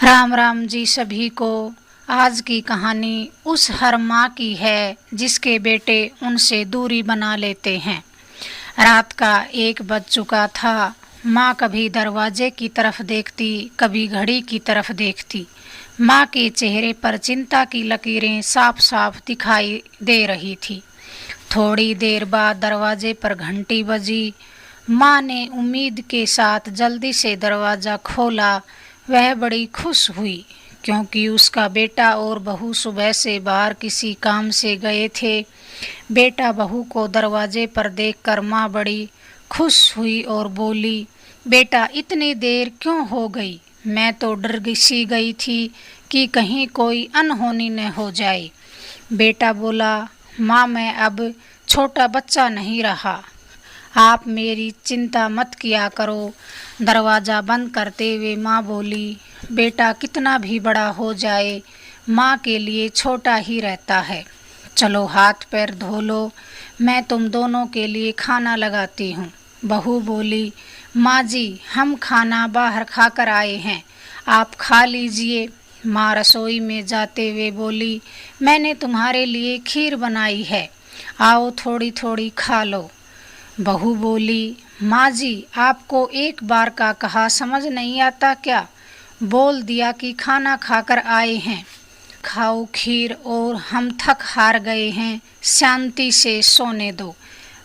राम राम जी सभी को। आज की कहानी उस हर माँ की है जिसके बेटे उनसे दूरी बना लेते हैं। रात का 1 बज चुका था। माँ कभी दरवाजे की तरफ देखती, कभी घड़ी की तरफ देखती। माँ के चेहरे पर चिंता की लकीरें साफ साफ दिखाई दे रही थी। थोड़ी देर बाद दरवाजे पर घंटी बजी। माँ ने उम्मीद के साथ जल्दी से दरवाज़ा खोला। वह बड़ी खुश हुई क्योंकि उसका बेटा और बहू सुबह से बाहर किसी काम से गए थे। बेटा बहू को दरवाजे पर देखकर माँ बड़ी खुश हुई और बोली, बेटा इतनी देर क्यों हो गई? मैं तो डर सी गई थी कि कहीं कोई अनहोनी न हो जाए। बेटा बोला, माँ मैं अब छोटा बच्चा नहीं रहा, आप मेरी चिंता मत किया करो। दरवाज़ा बंद करते हुए माँ बोली, बेटा कितना भी बड़ा हो जाए माँ के लिए छोटा ही रहता है। चलो हाथ पैर धो लो, मैं तुम दोनों के लिए खाना लगाती हूँ। बहू बोली, माँ जी हम खाना बाहर खाकर आए हैं, आप खा लीजिए। माँ रसोई में जाते हुए बोली, मैंने तुम्हारे लिए खीर बनाई है, आओ थोड़ी थोड़ी खा लो। बहू बोली, माँ जी आपको एक बार का कहा समझ नहीं आता क्या? बोल दिया कि खाना खाकर आए हैं, खाओ खीर और हम थक हार गए हैं, शांति से सोने दो।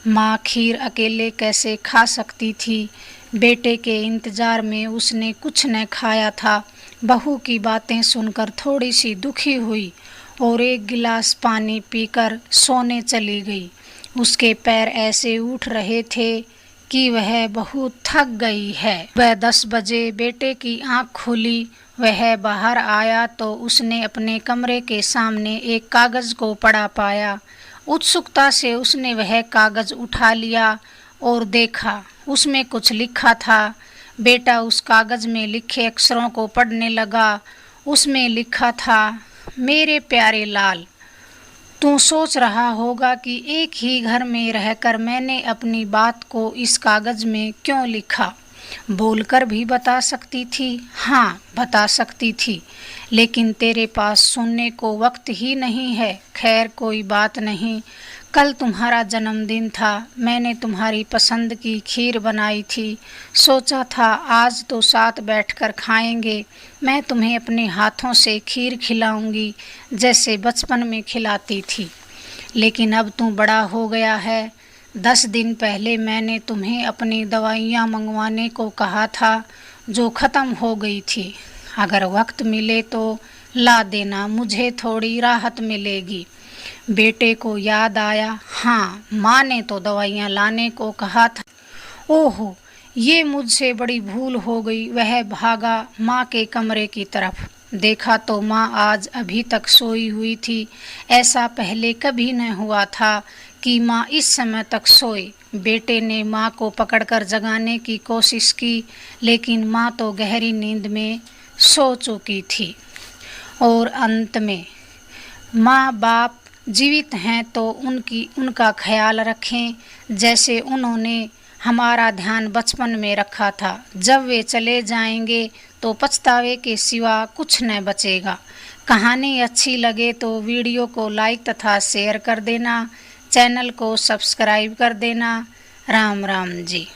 माँ खीर अकेले कैसे खा सकती थी? बेटे के इंतज़ार में उसने कुछ न खाया था। बहू की बातें सुनकर थोड़ी सी दुखी हुई और 1 गिलास पानी पीकर सोने चली गई। उसके पैर ऐसे उठ रहे थे कि वह बहुत थक गई है। वह 10 बजे बेटे की आंख खुली। वह बाहर आया तो उसने अपने कमरे के सामने एक कागज़ को पड़ा पाया। उत्सुकता से उसने वह कागज़ उठा लिया और देखा, उसमें कुछ लिखा था। बेटा उस कागज़ में लिखे अक्षरों को पढ़ने लगा। उसमें लिखा था, मेरे प्यारे लाल, तू सोच रहा होगा कि एक ही घर में रहकर मैंने अपनी बात को इस कागज़ में क्यों लिखा। बोलकर भी बता सकती थी, हाँ बता सकती थी, लेकिन तेरे पास सुनने को वक्त ही नहीं है। खैर कोई बात नहीं, कल तुम्हारा जन्मदिन था, मैंने तुम्हारी पसंद की खीर बनाई थी। सोचा था आज तो साथ बैठकर खाएंगे। मैं तुम्हें अपने हाथों से खीर खिलाऊंगी जैसे बचपन में खिलाती थी। लेकिन अब तू बड़ा हो गया है। 10 दिन पहले मैंने तुम्हें अपनी दवाइयाँ मंगवाने को कहा था जो ख़त्म हो गई थी। अगर वक्त मिले तो ला देना, मुझे थोड़ी राहत मिलेगी। बेटे को याद आया, हाँ माँ ने तो दवाइयाँ लाने को कहा था। ओहो, ये मुझसे बड़ी भूल हो गई। वह भागा माँ के कमरे की तरफ। देखा तो माँ आज अभी तक सोई हुई थी। ऐसा पहले कभी न हुआ था कि माँ इस समय तक सोए। बेटे ने माँ को पकड़कर जगाने की कोशिश की, लेकिन माँ तो गहरी नींद में सो चुकी थी। और अंत में माँ बाप जीवित हैं तो उनका ख्याल रखें जैसे उन्होंने हमारा ध्यान बचपन में रखा था। जब वे चले जाएंगे तो पछतावे के सिवा कुछ न बचेगा। कहानी अच्छी लगे तो वीडियो को लाइक तथा शेयर कर देना, चैनल को सब्सक्राइब कर देना। राम राम जी।